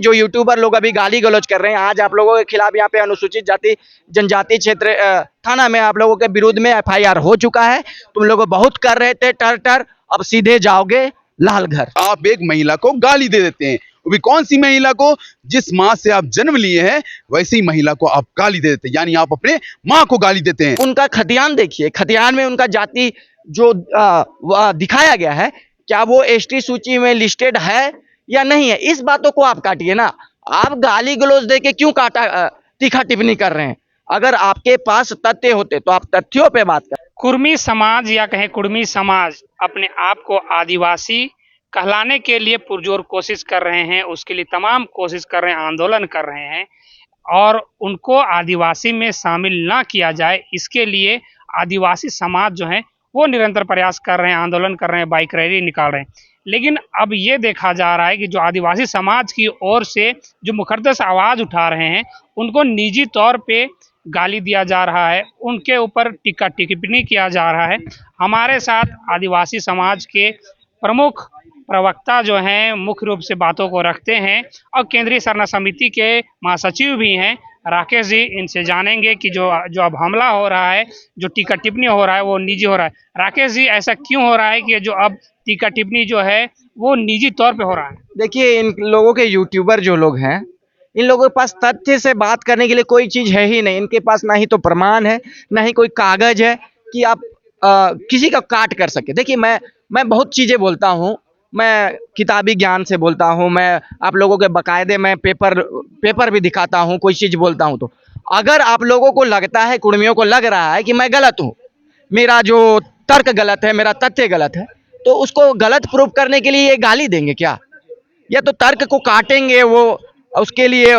जो यूट्यूबर लोग अभी गाली गलौज कर रहे हैं, आज आप लोगों के खिलाफ यहाँ पे अनुसूचित जाति जनजाति क्षेत्र थाना में आप लोगों के विरुद्ध में एफआईआर हो चुका है। तुम लोग बहुत कर रहे थे टर टर, अब सीधे जाओगे लाल घर। आप एक महिला को गाली दे देते हैं, वो भी कौन सी महिला को? जिस माँ से आप जन्म लिए हैं वैसी ही महिला को आप गाली दे देते हैं, यानी आप अपने माँ को गाली देते हैं। उनका खतियान देखिए, खतियान में उनका जाति जो दिखाया गया है, क्या वो एसटी सूची में लिस्टेड है या नहीं है, इस बातों को आप काटिए ना। आप गाली गलौज दे के क्यों तीखा टिप्पणी कर रहे हैं? अगर आपके पास तथ्य होते तो आप तथ्यों पे बात कर। कुर्मी समाज या कहें कुर्मी समाज अपने आप को आदिवासी कहलाने के लिए पुरजोर कोशिश कर रहे हैं, उसके लिए तमाम कोशिश कर रहे हैं, आंदोलन कर रहे हैं और उनको आदिवासी में शामिल ना किया जाए, इसके लिए आदिवासी समाज जो है वो निरंतर प्रयास कर रहे हैं, आंदोलन कर रहे हैं, बाइक रैली निकाल रहे हैं। लेकिन अब ये देखा जा रहा है कि जो आदिवासी समाज की ओर से जो मुकद्दस आवाज़ उठा रहे हैं उनको निजी तौर पे गाली दिया जा रहा है, उनके ऊपर टीका टिप्पणी किया जा रहा है। हमारे साथ आदिवासी समाज के प्रमुख प्रवक्ता जो हैं मुख्य रूप से बातों को रखते हैं और केंद्रीय सरना समिति के महासचिव भी हैं राकेश जी, इनसे जानेंगे कि जो अब हमला हो रहा है, जो टीका टिप्पणी हो रहा है वो निजी हो रहा है। राकेश जी, ऐसा क्यों हो रहा है कि जो अब टीका टिप्पणी जो है वो निजी तौर पे हो रहा है? देखिए, इन लोगों के यूट्यूबर जो लोग हैं, इन लोगों के पास तथ्य से बात करने के लिए कोई चीज है ही नहीं। इनके पास ना ही तो प्रमाण है, ना ही कोई कागज है कि आप किसी का काट कर सके। देखिए, मैं बहुत चीजें बोलता हूँ, मैं किताबी ज्ञान से बोलता हूँ, मैं आप लोगों के बकायदे मैं पेपर भी दिखाता हूँ, कोई चीज बोलता हूँ तो अगर आप लोगों को लगता है, कुर्मियों को लग रहा है कि मैं गलत हूँ, मेरा जो तर्क गलत है, मेरा तथ्य गलत है, तो उसको गलत प्रूफ करने के लिए ये गाली देंगे क्या? या तो तर्क को काटेंगे, वो उसके लिए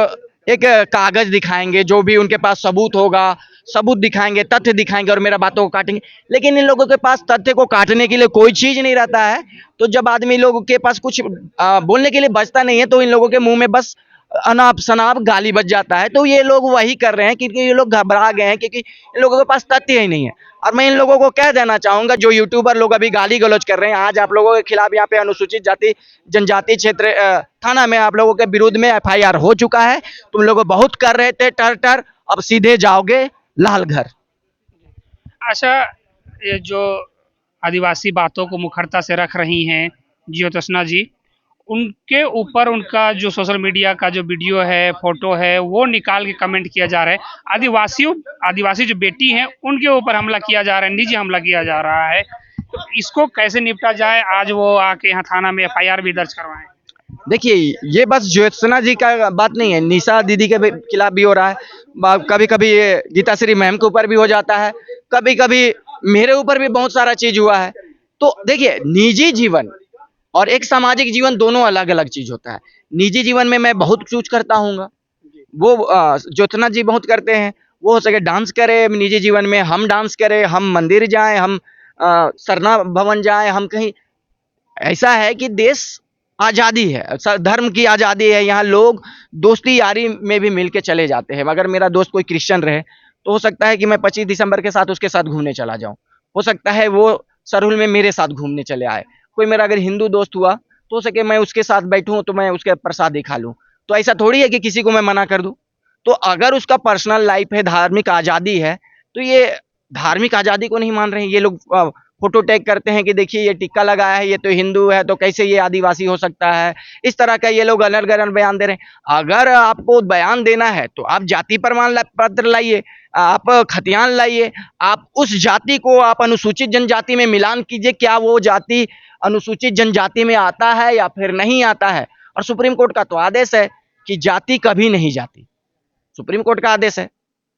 एक कागज दिखाएंगे, जो भी उनके पास सबूत होगा, सबूत दिखाएंगे, तथ्य दिखाएंगे और मेरा बातों को काटेंगे। लेकिन इन लोगों के पास तथ्य को काटने के लिए कोई चीज नहीं रहता है। तो जब आदमी लोगों के पास कुछ बोलने के लिए बचता नहीं है तो इन लोगों के मुंह में बस अनाप शनाप गाली बच जाता है। तो ये लोग वही कर रहे हैं क्योंकि ये लोग घबरा गए हैं, क्योंकि इन लोगों के पास तथ्य ही नहीं है। और मैं इन लोगों को कह देना चाहूंगा, जो यूट्यूबर लोग अभी गाली गलौज कर रहे हैं, आज आप लोगों के खिलाफ यहाँ पे अनुसूचित जाति जनजाति क्षेत्र थाना में आप लोगों के विरुद्ध में एफआईआर हो चुका है। तुम लोग बहुत कर रहे थे टर टर, अब सीधे जाओगे लाल घर। अच्छा, ये जो आदिवासी बातों को मुखरता से रख रही हैं ज्योत्सना जी, उनके ऊपर उनका जो सोशल मीडिया का जो वीडियो है, फोटो है, वो निकाल के कमेंट किया जा रहा है। आदिवासी जो बेटी हैं उनके ऊपर हमला किया जा रहा है, निजी हमला किया जा रहा है। तो इसको कैसे निपटा जाए? आज वो आके यहाँ थाना में एफआईआर भी दर्ज करवाएं। देखिए, ये बस ज्योत्सना जी का बात नहीं है, निशा दीदी के खिलाफ भी हो रहा है, कभी कभी ये गीताश्री मैम के ऊपर भी हो जाता है, कभी कभी मेरे ऊपर भी बहुत सारा चीज हुआ है। तो देखिए, निजी जीवन और एक सामाजिक जीवन दोनों अलग अलग चीज होता है। निजी जीवन में मैं बहुत कुछ करता हूँ, वो ज्योत्सना जी बहुत करते हैं। वो हो सके डांस करे निजी जीवन में, हम डांस करें, हम मंदिर जाएं, हम सरना भवन जाएं, हम कहीं। ऐसा है कि देश आज़ादी है, धर्म की आज़ादी है, यहाँ लोग दोस्ती यारी में भी मिल के चले जाते हैं। अगर मेरा दोस्त कोई क्रिश्चियन रहे तो हो सकता है कि मैं 25 दिसंबर के साथ उसके साथ घूमने चला जाऊं, हो सकता है वो सरहुल में मेरे साथ घूमने चले आए। कोई मेरा अगर हिंदू दोस्त हुआ तो हो सके मैं उसके साथ बैठूं तो मैं उसके प्रसाद ही खा लूं। तो ऐसा थोड़ी है कि किसी को मैं मना कर दूं। तो अगर उसका पर्सनल लाइफ है, धार्मिक आज़ादी है, तो ये धार्मिक आज़ादी को नहीं मान रहे हैं ये लोग। फोटो टैग करते हैं कि देखिए ये टिक्का लगाया है, ये तो हिंदू है, तो कैसे ये आदिवासी हो सकता है, इस तरह का ये लोग अलग अलग बयान दे रहे हैं। अगर आपको बयान देना है तो आप जाति प्रमाण पत्र लाइए, आप खतियान लाइए, आप उस जाति को आप अनुसूचित जनजाति में मिलान कीजिए, क्या वो जाति अनुसूचित जनजाति में आता है या फिर नहीं आता है। और सुप्रीम कोर्ट का तो आदेश है कि जाति कभी नहीं जाती, सुप्रीम कोर्ट का आदेश है,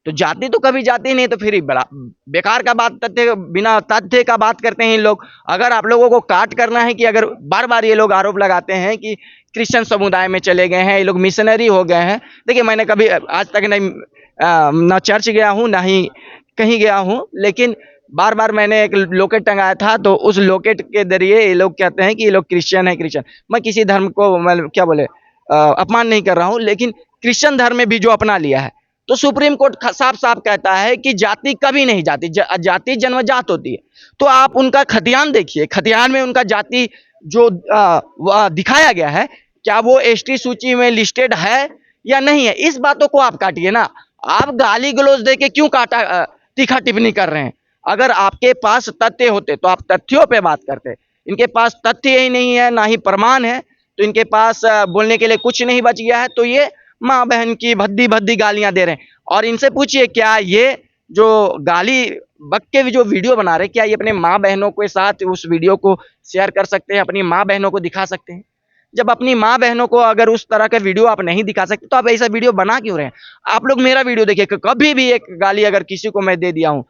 तो जाति तो कभी जाती नहीं। तो फिर बेकार का बात, बिना तथ्य का बात करते हैं इन लोग। अगर आप लोगों को काट करना है कि अगर बार बार ये लोग आरोप लगाते हैं कि क्रिश्चियन समुदाय में चले गए हैं, ये लोग मिशनरी हो गए हैं। देखिए, मैंने कभी आज तक नहीं ना चर्च गया हूँ ना ही कहीं गया हूँ, लेकिन बार बार मैंने एक लोकेट टंगाया था, तो उस लोकेट के जरिए ये लोग कहते हैं कि ये लोग क्रिश्चियन है। क्रिश्चियन, मैं किसी धर्म को मैं क्या बोले अपमान नहीं कर रहा हूँ, लेकिन क्रिश्चियन धर्म में भी जो अपना लिया है, तो सुप्रीम कोर्ट साफ साफ कहता है कि जाति कभी नहीं जाती, जाति जन्मजात होती है। तो आप उनका खतियान देखिए, खतियान में उनका जाति जो दिखाया गया है, क्या वो एसटी सूची में लिस्टेड है या नहीं है, इस बातों को आप काटिए ना। आप गाली गलौज दे के क्यों तीखा टिप्पणी कर रहे हैं? अगर आपके पास तथ्य होते तो आप तथ्यों पे बात करते। इनके पास तथ्य ही नहीं है, ना ही प्रमाण है, तो इनके पास बोलने के लिए कुछ नहीं बच गया है, तो ये माँ बहन की भद्दी भद्दी गालियां दे रहे हैं। और इनसे पूछिए, क्या ये जो गाली बक के जो वीडियो बना रहे, क्या ये अपने माँ बहनों के साथ उस वीडियो को शेयर कर सकते हैं, अपनी माँ बहनों को दिखा सकते हैं? जब अपनी माँ बहनों को अगर उस तरह का वीडियो आप नहीं दिखा सकते, तो आप ऐसा वीडियो बना क्यों रहे हैं? आप लोग मेरा वीडियो देखिए, कभी भी एक गाली अगर किसी को मैं दे दिया हूं,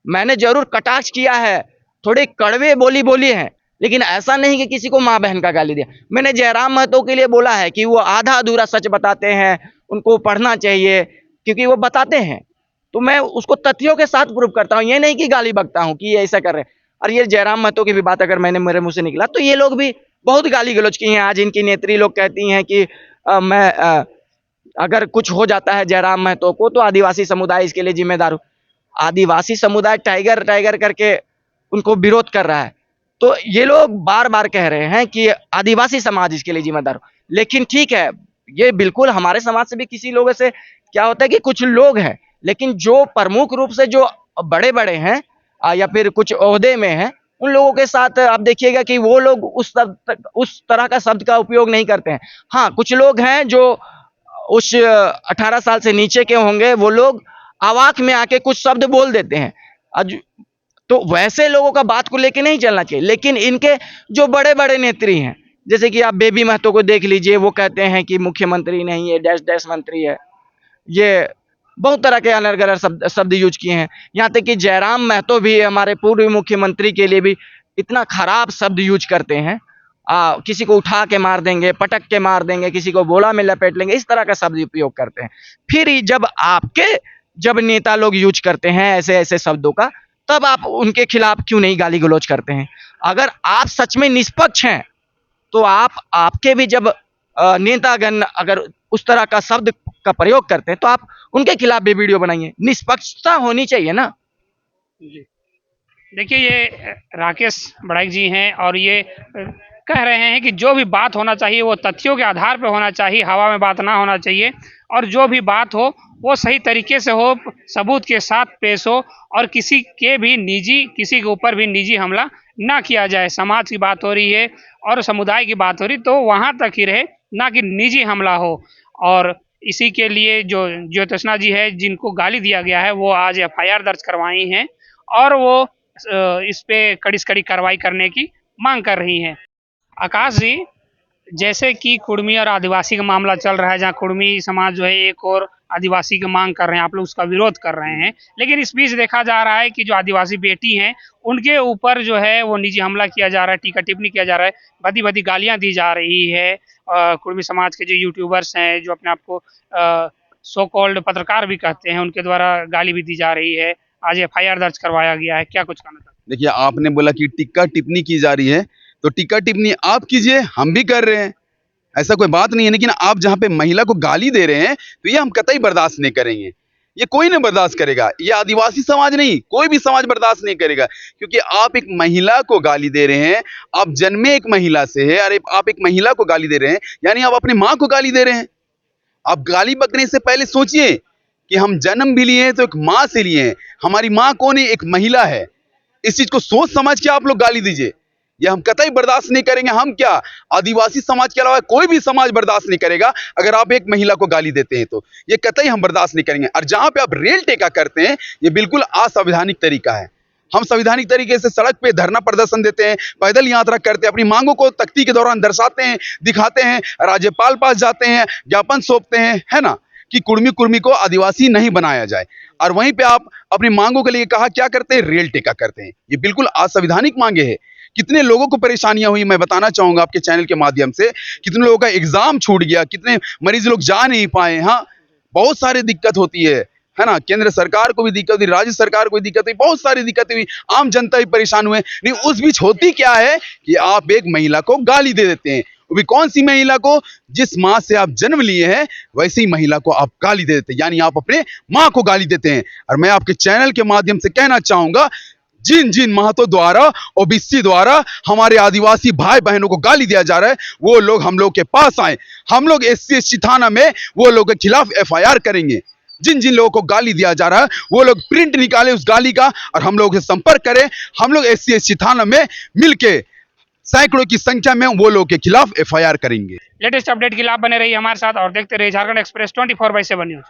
मैंने जरूर कटाक्ष किया है, थोड़े कड़वे बोली है, लेकिन ऐसा नहीं कि किसी को माँ बहन का गाली दिया। मैंने जयराम महतो के लिए बोला है कि वो आधा अधूरा सच बताते हैं, उनको पढ़ना चाहिए, क्योंकि वो बताते हैं, तो मैं उसको तथ्यों के साथ प्रूव करता हूँ, ये नहीं कि गाली बकता हूँ कि ये ऐसा कर रहे हैं। और ये जयराम महतो की भी बात अगर मेरे मुंह से निकला, तो ये लोग भी बहुत गाली गलौज की हैं। आज इनकी नेत्री लोग कहती हैं कि अगर कुछ हो जाता है जयराम महतो को, तो आदिवासी समुदाय इसके लिए जिम्मेदार हो। आदिवासी समुदाय टाइगर टाइगर करके उनको विरोध कर रहा है, तो ये लोग बार बार कह रहे हैं कि आदिवासी समाज इसके लिए जिम्मेदार हो। लेकिन ठीक है, ये बिल्कुल हमारे समाज से भी किसी लोगों से क्या होता है कि कुछ लोग हैं, लेकिन जो प्रमुख रूप से जो बड़े बड़े हैं या फिर कुछ ओहदे में हैं, उन लोगों के साथ आप देखिएगा कि वो लोग उस तरह का शब्द का उपयोग नहीं करते हैं। हाँ, कुछ लोग हैं जो उस 18 साल से नीचे के होंगे, वो लोग आवाक में आके कुछ शब्द बोल देते हैं, तो वैसे लोगों का बात को लेके नहीं चलना चाहिए। लेकिन इनके जो बड़े बड़े नेत्री हैं, जैसे कि आप बेबी महतो को देख लीजिए, वो कहते हैं कि मुख्यमंत्री नहीं है, डैश डैश मंत्री है, ये बहुत तरह के अनर्गल शब्द यूज किए हैं। यहाँ तक कि जयराम महतो भी हमारे पूर्व मुख्यमंत्री के लिए भी इतना खराब शब्द यूज करते हैं, किसी को उठा के मार देंगे, पटक के मार देंगे, किसी को बोला में लपेट लेंगे, इस तरह का शब्द उपयोग करते हैं। फिर जब नेता लोग यूज करते हैं ऐसे ऐसे शब्दों का, तब आप उनके खिलाफ क्यों नहीं गाली गलौज करते हैं? अगर आप सच में निष्पक्ष हैं, तो आपके भी जब नेतागण अगर उस तरह का शब्द का प्रयोग करते हैं, तो आप उनके खिलाफ भी वीडियो बनाइए। निष्पक्षता होनी चाहिए ना। जी, देखिए, ये राकेश बड़ाइक जी हैं और ये कह रहे हैं कि जो भी बात होना चाहिए वो तथ्यों के आधार पर होना चाहिए, हवा में बात ना होना चाहिए, और जो भी बात हो वो सही तरीके से हो, सबूत के साथ पेश हो, और किसी के ऊपर भी निजी हमला ना किया जाए। समाज की बात हो रही है और समुदाय की बात हो रही, तो वहाँ तक ही रहे, ना कि निजी हमला हो। और इसी के लिए जो ज्योत्सना जी है, जिनको गाली दिया गया है, वो आज FIR दर्ज करवाई हैं और वो इस पे कड़ी से कड़ी कार्रवाई करने की मांग कर रही हैं। आकाश जी, जैसे कि कुर्मी और आदिवासी का मामला चल रहा है, जहाँ कुर्मी समाज जो है एक और आदिवासी की मांग कर रहे हैं, आप लोग उसका विरोध कर रहे हैं, लेकिन इस बीच देखा जा रहा है कि जो आदिवासी बेटी हैं उनके ऊपर जो है वो निजी हमला किया जा रहा है, टीका टिप्पणी किया जा रहा है, भद्दी भद्दी गालियां दी जा रही है। कुर्मी समाज के जो यूट्यूबर्स हैं, जो अपने आप को सो कॉल्ड पत्रकार भी कहते हैं, उनके द्वारा गाली भी दी जा रही है। आज FIR दर्ज करवाया गया है, क्या कुछ कहना चाहते हैं? देखिए, आपने बोला कि टीका टिप्पणी की जा रही है, तो टीका टिप्पणी आप कीजिए, हम भी कर रहे हैं, ऐसा कोई बात नहीं है। लेकिन आप जहां पे महिला को गाली दे रहे हैं, तो ये हम कतई बर्दाश्त नहीं करेंगे, ये कोई नहीं बर्दाश्त करेगा। ये आदिवासी समाज नहीं, कोई भी समाज बर्दाश्त नहीं करेगा, क्योंकि आप एक महिला को गाली दे रहे हैं। आप जन्मे एक महिला से है, अरे आप एक महिला को गाली दे रहे हैं, यानी आप अपनी माँ को गाली दे रहे हैं। आप गाली बकने से पहले सोचिए कि हम जन्म भी लिए हैं तो एक माँ से लिए हैं। हमारी माँ कौन है? एक महिला है। इस चीज को सोच समझ के आप लोग गाली दीजिए, ये हम कतई बर्दाश्त नहीं करेंगे। हम क्या, आदिवासी समाज के अलावा कोई भी समाज बर्दाश्त नहीं करेगा। अगर आप एक महिला को गाली देते हैं तो ये कतई हम बर्दाश्त नहीं करेंगे। और जहां पे आप रेल टेका करते हैं, ये बिल्कुल असंवैधानिक तरीका है। हम संवैधानिक तरीके से सड़क पे धरना प्रदर्शन देते हैं, पैदल यात्रा करते हैं, अपनी मांगों को तख्ती के दौरान दर्शाते हैं, दिखाते हैं, राज्यपाल पास जाते हैं, ज्ञापन सौंपते हैं, है ना, कि कुर्मी को आदिवासी नहीं बनाया जाए। और वहीं पे आप अपनी मांगों के लिए कहा क्या करते हैं? रेल टेका करते हैं। ये बिल्कुल असंवैधानिक मांगे हैं। कितने लोगों को परेशानियां हुई, मैं बताना चाहूंगा आपके चैनल के माध्यम से। कितने लोगों का एग्जाम छूट गया, कितने मरीज लोग जा नहीं पाए। हाँ, बहुत सारी दिक्कत होती है ना। केंद्र सरकार को भी दिक्कत हुई, राज्य सरकार को भी दिक्कत हुई, बहुत सारी दिक्कत हुई, आम जनता भी परेशान हुए। नहीं, उस बीच होती क्या है कि आप एक महिला को गाली दे देते हैं। वो भी कौन सी महिला को? जिस माँ से आप जन्म लिए हैं, वैसी महिला को आप गाली दे देते हैं, यानी आप अपने माँ को गाली देते हैं। और मैं आपके चैनल के माध्यम से कहना चाहूंगा, जिन जिन महतो द्वारा ओबीसी द्वारा हमारे आदिवासी भाई बहनों को गाली दिया जा रहा है, वो लोग हम लोग के पास आए। हम लोग SC/ST थाना में वो लोग के खिलाफ FIR करेंगे। जिन जिन लोगों को गाली दिया जा रहा है वो लोग प्रिंट निकाले उस गाली का और हम लोग से संपर्क करें। हम लोग SC/ST थाना में मिलके सैकड़ों की संख्या में वो लोग के खिलाफ FIR करेंगे। लेटेस्ट अपडेट के लिए आप बने रहिए हमारे साथ और देखते रहिए झारखंड एक्सप्रेस 24/7 न्यूज।